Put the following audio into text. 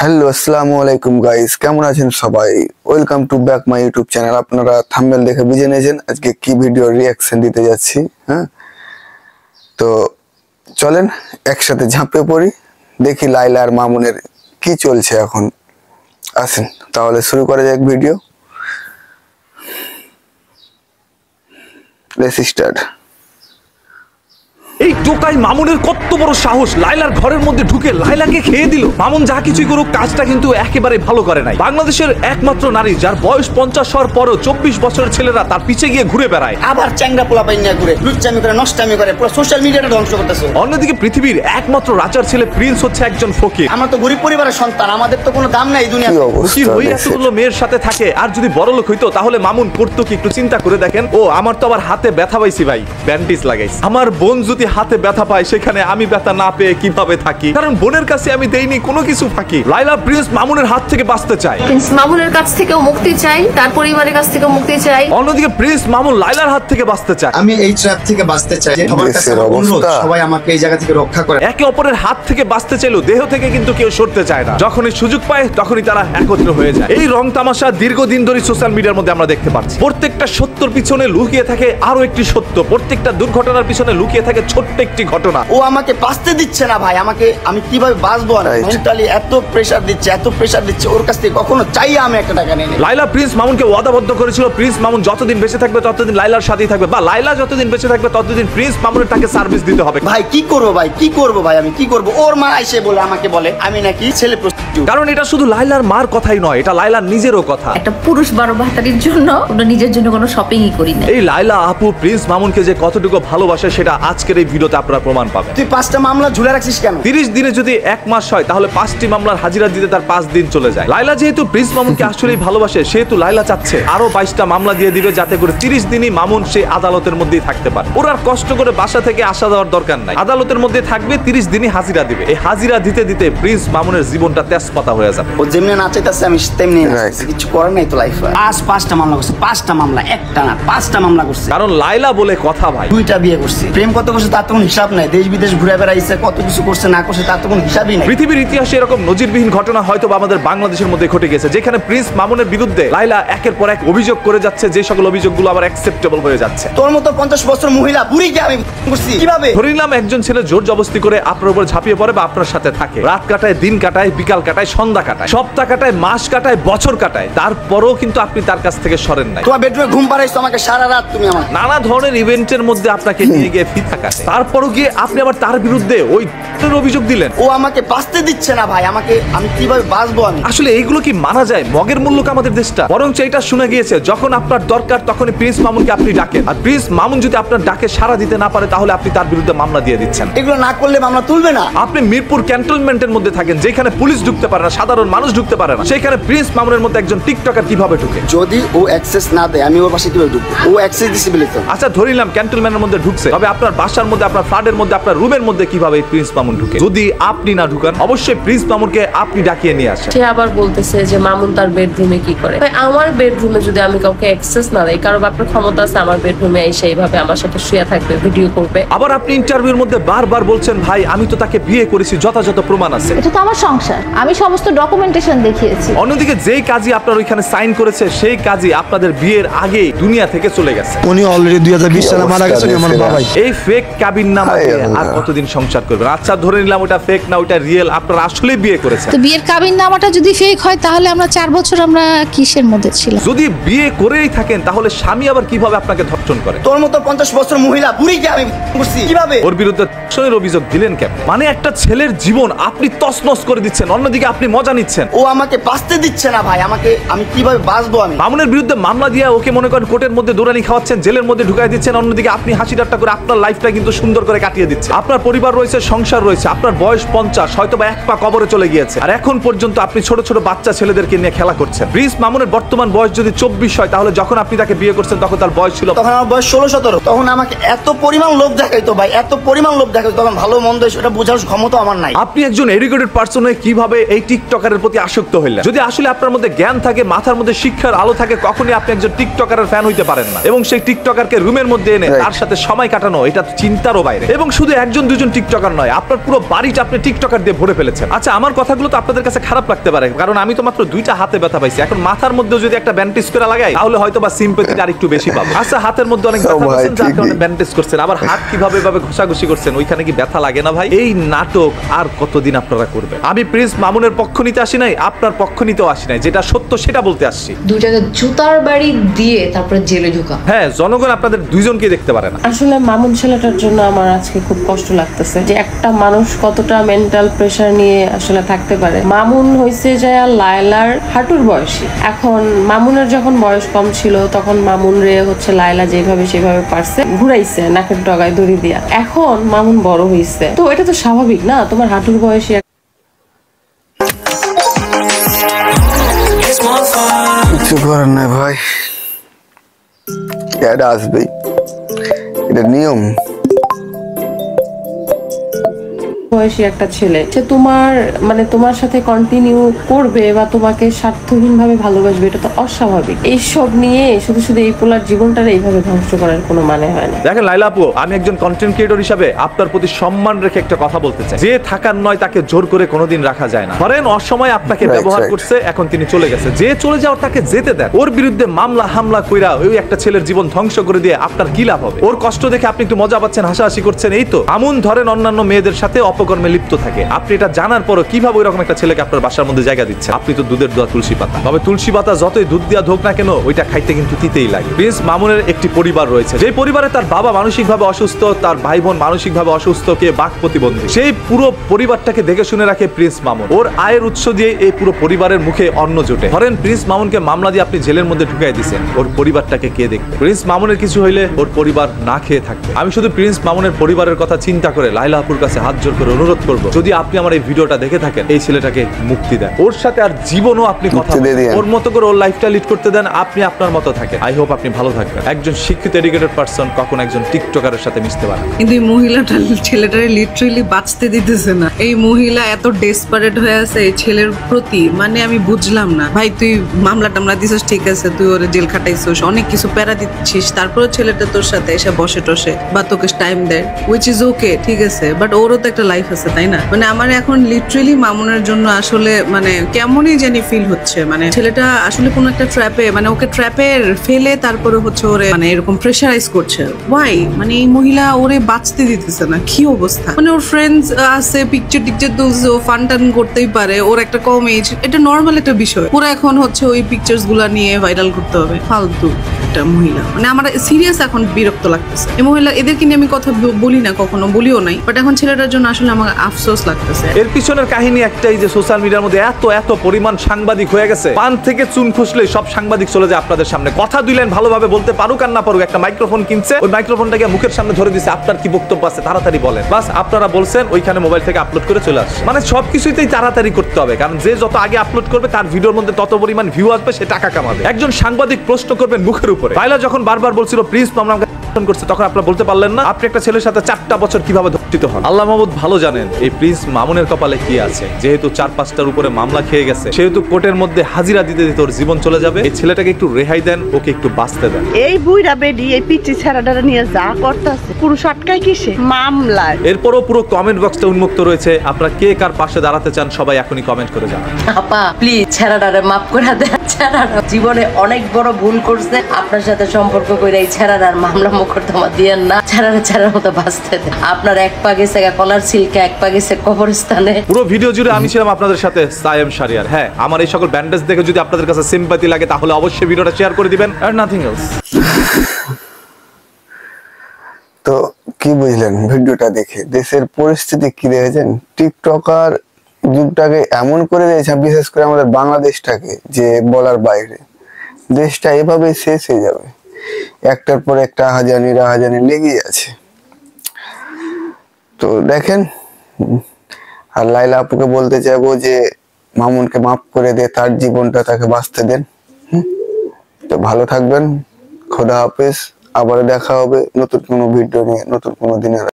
Hello আসসালামু আলাইকুম guys, কেমন আছেন সবাই? Welcome to back my YouTube channel. আপনারা থাম্বনেল দেখে বুঝে নিয়েছেন আজকে কি ভিডিও রিয়াকশন দিতে যাচ্ছি। তো চলেন একসাথে ঝাঁপে পড়ি, দেখি লাইলা আর মামুনের কি চলছে এখন। আসেন তাহলে শুরু করা যাক ভিডিও। Let's start. এই টোকাই মামুনের কত বড় সাহস, লাইলার ঘরের মধ্যে ঢুকে লাইলাকে খেয়ে দিল। মামুন যা কিছুই করুক কাজটা কিন্তু একেবারে ভালো করে নাই। বাংলাদেশের একমাত্র নারী যার বয়স 50 হওয়ার পরও 24 বছরের ছেলেরা তার পিছে গিয়ে ঘুরে বেড়ায়, আবার চ্যাংড়া পোলা পাইনা ঘুরে লুচ্চামি করে নষ্টামি করে, পুরো সোশ্যাল মিডিয়াটা ধ্বংস করতেছে। অন্যদিকে পৃথিবীর একমাত্র রাজার ছেলে প্রিন্স হচ্ছে একজন ফকির। আমরা তো গরিব পরিবারের সন্তান, আমাদের তো কোনো দাম নাই দুনিয়াতে। ফকির হয়ে এতগুলো মেয়ের সাথে থাকে, আর যদি বড়লোক হইতো তাহলে মামুন করতো কি? একটু চিন্তা করে দেখেন। ও আমার তো আবার হাতে ব্যথা পাইছি ভাই, ব্যান্ডেজ লাগাইছি। আমার বোন যদি হাতে ব্যথা পায় সেখানে আমি ব্যথা না পেয়ে কিভাবে থাকি? কারণ বোনের কাছে আমি দেইনি কোনো কিছু ফাঁকি। লাইলা প্রিন্স মামুনের হাত থেকে বাঁচতে চায়, প্রিন্স মামুনের কাছ থেকেও মুক্তি চাই, তার পরিবারের কাছ থেকেও মুক্তি চাই। অন্যদিকে প্রিন্স মামুন লাইলার হাত থেকে বাঁচতে চায়। আমি এই ট্র্যাপ থেকে বাঁচতে চাই। সবার কাছে আমার অনুরোধ, সবাই আমাকে এই জায়গা থেকে রক্ষা করে। একে অপরের হাত থেকে বাঁচতে চাইলেও দেহ থেকে কিন্তু কেউ সরতে চায় না। যখনই সুযোগ পায় তখনই তারা একত্র হয়ে যায়। এই রং তামাশা দীর্ঘদিন ধরে সোশ্যাল মিডিয়ার মধ্যে আমরা দেখতে পাচ্ছি। প্রত্যেকটা সত্যর পিছনে লুকিয়ে থাকে আরো একটি সত্য, প্রত্যেকটা দুর্ঘটনার পিছনে লুকিয়ে থাকে ছোট্ট একটি ঘটনা। ও আমাকে বাঁচতে দিচ্ছে না ভাই, আমি কিভাবে বাঁচবো? মেন্টালি এত প্রেসার দিচ্ছে, ওর কাছ থেকে কখনো চাই আমি একটা টাকা নেই। লাইলা প্রিন্স মামুনকে ওয়াদাবদ্ধ করেছিল প্রিন্স মামুন যতদিন বেঁচে থাকবে ততদিন লাইলার সাথেই থাকবে, বা লাইলা যতদিন বেঁচে থাকবে ততদিন প্রিন্স মামুনের তাকে সার্ভিস দিতে হবে। ভাই কি করবো ভাই, আমি কি করবো? ওর মা এসে বলে আমাকে বলে আমি নাকি ছেলে প্রস্টিটিউট। কারণ এটা শুধু লাইলার মার কথাই নয়, এটা লাইলার নিজেরও কথা। একটা পুরুষ 12 ভাতারির জন্য ওটা নিজের জন্য কোনো শপিংই করি না। এই লাইলা আপু প্রিন্স মামুনকে যে কতটুকু ভালোবাসে সেটা আজকের এই ভিডিওতে আপনারা প্রমাণ পাবেন। তুই 5টা মামলা ঝুলে রাখছিস কেন? 30 দিনে যদি 1 মাস হয় তাহলে 5টি মামলার হাজিরা দিতে তার 5 দিন চলে যায়। লাইলা যেহেতু প্রিন্স মামুনকে আসলেই ভালোবাসে সেহেতু লাইলা চাচ্ছে আরো 22টা মামলা দিয়ে দিবে, যাতে করে 30 দিনই মামুন সে আদালতের মধ্যেই থাকতে পারে। ওর আর কষ্ট করে বাসা থেকে আসা দেওয়ার দরকার নাই, আদালতের মধ্যে থাকবে, 30 দিনই হাজিরা দিবে। এই হাজিরা দিতে দিতে প্রিন্স মামুনের জীবনটা তেজপাতা হয়ে যাবে। ও যেমনি নাচাইতেছে আমি তেমনি নাচতেছি, কিছু করার নাই তো লাইফে। 5টা মামলা করছে, 5টা মামলা, একটা না 5টা মামলা করছে। কারণ লাইলা বলে কথা ভাই, 2টা বিয়ে করছে। প্রেম কত করছে তার তো কোনো হিসাব নাই, দেশ বিদেশ ঘুরে বেড়াইছে, কত কিছু করছে না করছে তার তো কোনো হিসাবই নাই। পৃথিবীর ইতিহাসে এরকম নজিরবিহীন ঘটনা হয়তো আমাদের বাংলাদেশের মধ্যে ঘটে গেছে, যেখানে প্রিন্স মামুনের বিরুদ্ধে লাইলা একের পর এক অভিযোগ করে যাচ্ছে, যে সকল অভিযোগগুলো আবার অ্যাকসেপ্টেবল হয়ে যাচ্ছে। তোর মতো 50 বছর মহিলা বুড়িকে আমি করছি কিভাবে? ধরে নিলাম একজন ছেলে জোর জবরদস্তি করে আপনার উপর ঝাঁপিয়ে পড়ে বা আপনার সাথে থাকে, রাত কাটায়, দিন কাটায়, বিকাল কাটায়, সন্ধ্যা কাটায়, সপ্তাহ কাটায়, মাস কাটায়, বছর কাটায়, তারপরও কিন্তু আপনি তার কাছ থেকে সরেন নাই। তোমার বেডরুমে ঘুম পাড়াইছো আমাকে সারা রাত, তুমি আমার নানা ধরনের ইভেন্টের মধ্যে আপনাকে নিয়ে গিয়ে ফিতা কাটে, তারপরও গিয়ে আপনি আবার তার বিরুদ্ধে ওই অভিযোগ দিলেন। ও আমাকে বাঁচতে দিচ্ছে না ভাই, আমি কিভাবে বাঁচবো? আমি আসলে এইগুলো কি মানা যায়? মগের মূল্য আমাদের দেশটা। বরং এটা শুনে গিয়েছে যখন আপনার দরকার তখনই প্রিন্স মামুনকে আপনি ডাকেন, আর প্রিন্স মামুন যদি আপনার ডাকে সাড়া দিতে না পারে তাহলে আপনি তার বিরুদ্ধে মামলা দিয়ে দিচ্ছেন। এগুলো না করলে মামলা তুলবে না। আপনি মিরপুর ক্যান্টনমেন্টের মধ্যে থাকেন, যেখানে পুলিশ ঢুকতে পারে না, সাধারণ মানুষ ঢুকতে পারে না, সেখানে প্রিন্স মামুনের মধ্যে একজন টিকটকার কিভাবে ঢুকে? যদি ও অ্যাক্সেস না দেয় আমি ওর পাশে কিভাবে ঢুকবো? ও অ্যাক্সেস দিছে বলে তো। আচ্ছা ধরে নিলাম ক্যান্টনমেন্টের মধ্যে ঢুকছে, তবে আপনার বাসার মধ্যে, আপনার ফ্ল্যাটের মধ্যে, আপনার রুমের মধ্যে কিভাবে প্রিন্স মামুন ঢুকে? যদি আপনি না ঢুকান অবশ্যই প্রিন্স মামুনকে আপনি ডাকিয়ে নিয়ে আসেন। সে আবার বলতেছে যে মামুন তার বেডরুমে কি করে। ভাই আমার বেডরুমে যদি আমি কাউকে অ্যাক্সেস না দেই, কারো আপনার ক্ষমতা আছে আমার বেডরুমে এসে এইভাবে আমার সাথে শুয়ে থাকবে, ভিডিও করবে? আবার আপনি ইন্টারভিউর মধ্যে বারবার বলছেন ভাই আমি তো তাকে বিয়ে করেছি, যথাযথ প্রমাণ আছে। এটা তো আমার সংসার, আমি সমস্ত ডকুমেন্টেশন দেখিয়েছি। অন্যদিকে যেই কাজী আপনার ওইখানে সাইন করেছে সেই কাজী আপনাদের বিয়ের আগে দুনিয়া থেকে চলে গেছে। উনি অলরেডি 2020 সালে মারা গেছেন আমার বাবাই। এই ফেক কাবিননামা আর কতদিন সংসার করবেন? আচ্ছা ধরে নিলাম ওটা ফেক না, ওটা রিয়েল, আপনারা আসলে বিয়ে করেছেন। তো বিয়ের কাবিননামাটা যদি ফেক হয় তাহলে আমরা 4 বছর আমরা কিসের মধ্যে ছিলাম? যদি বিয়ে করেই থাকেন তাহলে স্বামী আবার কিভাবে আপনাকে ধর্ষণ করে? তোর মতো 50 বছর মহিলা বুড়িকে আমি করছি কিভাবে? ওর বিরুদ্ধে ধর্ষণের অভিযোগ দিলেন কেন? মানে একটা ছেলের জীবন আপনি তছনছ করে দিচ্ছেন, অন্যদিকে আপনি মজা নিচ্ছেন। ও আমাকে বাঁচতে দিচ্ছে না ভাই, আমি কিভাবে বাঁচবো? আমি মামুনের বিরুদ্ধে মামলা দিয়ে ওকে মনে করেন কোর্টের মধ্যে দৌড়ানি খাওয়াচ্ছেন, জেলের মধ্যে ঢুকাই দিচ্ছেন, অন্যদিকে আপনি হাসি ঠাট্টা করে আপনার লাইফটা কিন্তু সুন্দর করে কাটিয়ে দিচ্ছেন। আপনার পরিবার রয়েছে, সংসার রয়েছে, আপনার বয়স 50, হয়তো বা 1 পা কবরে চলে গিয়েছে, আর এখন পর্যন্ত আপনি ছোট ছোট বাচ্চা ছেলেদেরকে নিয়ে খেলা করছেন। প্রিন্স মামুনের বর্তমান বয়স যদি 24 হয় তাহলে যখন আপনি তাকে বিয়ে করছেন তখন তার বয়স ছিল, তখন আমার বয়স 16-17। তখন আমাকে এত পরিমাণ লোভ দেখাইতো ভাই, এত পরিমাণ লোভ দেখাইতো, তখন ভালো মন্দ সেটা বোঝার ক্ষমতা আমার নাই। আপনি একজন এডুকেটেড পারসন হয়ে কিভাবে এই টিকটকারের প্রতি আসক্ত হইলেন? যদি আসলে আপনার মধ্যে জ্ঞান থাকে, মাথার মধ্যে শিক্ষার আলো থাকে, কখনই আপনি একজন টিকটকারের ফ্যান হইতে পারেন না। এবং সেই টিকটকারকে রুমের মধ্যে এনে তার সাথে সময় কাটানো, এটা চিন্তারও বাইরে। এবং শুধু একজন দুজন টিকটকার নয়, আপনার পুরো বাড়িটা আপনি টিকটকার দিয়ে ভরে ফেলেছেন। আচ্ছা, আমার কথাগুলো তো আপনাদের কাছে খারাপ লাগতে পারে, কারণ আমি তো মাত্র 2টা হাতে ব্যথা পাইছি। এখন মাথার মধ্যে যদি একটা ব্যান্ডেজ করে লাগাই, তাহলে হয়তো বা সিম্প্যাথিটা আরেকটু বেশি পাবো। আচ্ছা, হাতের মধ্যে অনেক ব্যথা পাচ্ছেন, যার কারণে ব্যান্ডেজ করছেন। আবার হাত কিভাবে ভাবে ঘষাঘষি করছেন, ওইখানে কি ব্যথা লাগে না ভাই? এই নাটক আর কতদিন আপনারা করবেন? আমি প্রিন্স মামুনের পক্ষ নিতে আসি নাই, আপনার পক্ষ নিতেও আসি নাই। যেটা সত্য সেটা বলতে আসছি। 2 জায়গায় জুতার বাড়ি দিয়ে তারপরে জেলে ঢোকা। হ্যাঁ, জনগণ আপনাদের দুইজনকে দেখতে পারে না। আসলে মামুন ছেলেটার জন্য আমার আজকে খুব কষ্ট লাগতেছে, যে একটা মানুষ কতটা মেন্টাল প্রেসার নিয়ে আসলে থাকতে পারে। মামুন হয়েছে যায় লায়লার হাঁটুর বয়সী। এখন মামুনের যখন বয়স কম ছিল, তখন মামুন রে হচ্ছে লায়লা যেভাবে সেভাবে পারছে, ঘুরাইছে নাকের ডগায় দড়ি দিয়া। এখন মামুন বড় হয়েছে, তো এটা তো স্বাভাবিক না? তোমার হাঁটুর বয়সী কিছু করার নাই ভাই, এটা আসবেই, এটা নিয়ম। বয়সী একটা ছেলে, সে তোমার সাথে কন্টিনিউ করবে বা তোমাকে স্বার্থহীন ভাবে ভালোবাসবে, এটা তো অস্বাভাবিক। এইসব নিয়ে শুধু শুধু এই পোলার জীবনটার এইভাবে ধ্বংস করার কোনো মানে হয় না। দেখেন লাইলা আপু, আমি একজন কন্টেন্ট ক্রিয়েটর হিসাবে আপনার প্রতি সম্মান রেখে একটা কথা বলতে চাই। যে থাকার নয় তাকে জোর করে কোনোদিন রাখা যায় না। ধরেন অসময়ে আপনাকে ব্যবহার করছে, এখন তিনি চলে গেছে। যে চলে যাওয়ার তাকে যেতে দেন। ওর বিরুদ্ধে মামলা হামলা কইরা ওই একটা ছেলের জীবন ধ্বংস করে দিয়ে আপনার কি লাভ হবে? ওর কষ্ট দেখে আপনি একটু মজা পাচ্ছেন, হাসাহাসি করছেন, এই তো। আমুন ধরেন অন্যান্য মেয়েদের সাথে অপকর্মে লিপ্ত থাকে। আপনি এটা জানার পরও কিভাবে ওইরকম একটা ছেলেকে আপনার বাসার মধ্যে জায়গা দিচ্ছেন? আপনি তো দুধের দোয়া তুলসী পাতা। তবে তুলসী পাতা যতই দুধ দিয়া ধোক না কেন, ওইটা খাইতে কিন্তু তিতেই লাগে। প্রিন্স মামুনের একটি পরিবার রয়েছে, যে পরিবারে তার বাবা মানসিকভাবে অসুস্থ, তার ভাই বোন মানসিকভাবে অসুস্থ, কে বাক প্রতিবন্ধী। সেই পুরো পরিবারটাকে দেখে শুনে রাখে প্রিন্স মামুন। ওর আয়ের উৎস দিয়ে এই পুরো পরিবারের মুখে অন্ন জোটে। ধরেন প্রিন্স মামুনকে মামলা দিয়ে আপনি জেলের মধ্যে ঢুকাই দিচ্ছেন, ওর পরিবারটাকে কে দেখবে? প্রিন্স মামুনের কিছু হইলে ওর পরিবার না খেয়ে থাকবে। আমি শুধু প্রিন্স মামুনের পরিবারের কথা চিন্তা করে লাইলা আপুর কাছে হাত জোর করে অনুরোধ করবো, যদি আপনি আমার এই ভিডিওটা দেখে থাকেন, এই ছেলেটাকে মুক্তি দেন। ওর সাথে আর জীবনও আপনি কথা ওর মতো করে ওর লাইফটা লিড করতে দেন। আপনি আপনার মতো থাকেন। আই হোপ আপনি ভালো থাকবেন। একজন শিক্ষিত এডুকেটেড পারসন কখন একজন টিকটকারের সাথে মিশতে পারে না। কিন্তু এই মহিলাটা ছেলেটারে লিটারালি বাঁচতে দিতেছে না। এই মহিলা এত ডেসপারেট হয়ে আছে এই ছেলের প্রতি, মানে আমি বুঝলাম না। ভাই তুই মামলা টামলা দিছিস, ঠিক আছে, তুই ওরে জেল খাটাইছিস, অনেক কিছু প্যারা দিচ্ছিস, তারপরে ছেলেটা তোর সাথে এসে বসে টসে বা তোকে টাইম দেয়, হুইচ ইজ ওকে, ঠিক আছে, বাট ওরও তো একটা লাইফ আছে, তাই না? মানে আমার এখন লিটারালি মামুনের জন্য আসলে মানে কেমনই জানি ফিল হচ্ছে। মানে ছেলেটা আসলে কোনো একটা ট্র্যাপে, মানে ওকে ট্র্যাপে ফেলে তারপরে হচ্ছে ওরে মানে এরকম প্রেশারাইজ করছে। ওয়াই? মানে এই মহিলা ওরে বাঁচতে দিতেছে না। কি অবস্থা! মানে ওর ফ্রেন্ডস আছে, পিকচার টিকচার তুলছে, ও ফান টান করতেই পারে, ওর একটা কম এজ, এটা নর্মাল একটা বিষয়। ওরা এখন হচ্ছে ওই পিকচার্স গুলা নিয়ে ভাইরাল করতে হবে। ফালতু একটা মহিলা। মানে আমার সিরিয়াস এখন বিরক্ত লাগতেছে এই মহিলা। এদেরকে নিয়ে আমি কথা বলি না, কখনো বলিও নাই, বাট এখন ছেলেটার জন্য আসলে আমার আফসোস লাগতেছে। এর পিছনের কাহিনী একটাই, যে সোশ্যাল মিডিয়ার মধ্যে এত পরিমাণ সাংবাদিক হয়ে গেছে, পান থেকে চুন খুসলেই সব সাংবাদিক চলে যায় আপনাদের সামনে। কথা দুই লাইন ভালোভাবে বলতে পারুক আর না পারুক, একটা মাইক্রোফোন কিনছে, ওই মাইক্রোফোনটাকে মুখের সামনে ধরে দিছে, আপনার কি বক্তব্য আছে তাড়াতাড়ি বলেন। বাস আপনারা বলছেন, ওইখানে মোবাইল থেকে আপলোড করে চলে আসছে। মানে সবকিছুতেই তাড়াতাড়ি করতে হবে, কারণ যে যত আগে আপলোড করবে তার ভিডিওর মধ্যে তত পরিমাণ ভিউ আসবে, সে টাকা কামাবে। একজন সাংবাদিক প্রশ্ন করবেন মুখের উপরে। লাইলা যখন বারবার বলছিল প্রিন্স মামুন করছে, তখন আপনারা বলতে পারলেন না আপনি একটা ছেলের সাথে 4টা বছর কিভাবে ধর্ষিত হন? আল্লাহ মাহমুদ ভালো জানেন এই প্রিন্স মামুনের কপালে কি আছে। যেহেতু 4-5টার উপরে মামলা খেয়ে গেছে, সেহেতু কোর্টের মধ্যে হাজিরা দিতে দিতে ওর জীবন চলে যাবে। এই ছেলেটাকে একটু রেহাই দেন, ওকে একটু বাঁচতে দেন। এই বুইরা বেডি এই পিচি ছেড়াডারা নিয়ে যা করতেছে, পুরুষ আটকায় কিসে? মামলায়। এরপরও পুরো কমেন্ট বক্সটা উন্মুক্ত রয়েছে, আপনারা কে কার পাশে দাঁড়াতে চান সবাই এখনই কমেন্ট করে জানান। আপা প্লিজ ছেড়াডারে মাফ করে দেন। ছেড়াডা জীবনে অনেক বড় ভুল করছে, আপনার সাথে সম্পর্ক করে এই ছেড়াডার মামলা মোকদ্দমা দিয়েন না। ছেড়ার মতো বাঁচতে দেন। আপনার এক পা গেছে কলার সিল্কে, এক পা গেছে কবরস্থানে। পুরো ভিডিও জুড়ে আমি ছিলাম আপনাদের সাথে সায়েম শারিয়ার। হ্যাঁ, আমার এই সকল ব্যান্ডেজ দেখে যদি আপনাদের কাছে সিম্পাথি লাগে, তাহলে অবশ্যই ভিডিওটা শেয়ার করে দিবেন, আর নাথিং এলস। তো কি বুঝলেন ভিডিওটা দেখে? দেশের পরিস্থিতি কি দেখেছেন? টিকটকার যুগটাকে এমন করে দিয়েছে, বিশেষ করে আমাদের বাংলাদেশটাকে, যে বলার বাইরে। দেশটা এভাবে শেষ হয়ে যাবে, একটার পর একটা রাহাজানি লেগেই আছে। তো দেখেন, আর লাইলা আপুকে বলতে চাইবো যে মামুনকে মাফ করে দিয়ে তার জীবনটা তাকে বাঁচতে দেন। তো ভালো থাকবেন, খোদা হাফেজ। আবার দেখা হবে নতুন কোনো ভিডিও নিয়ে, নতুন কোনো দিনে।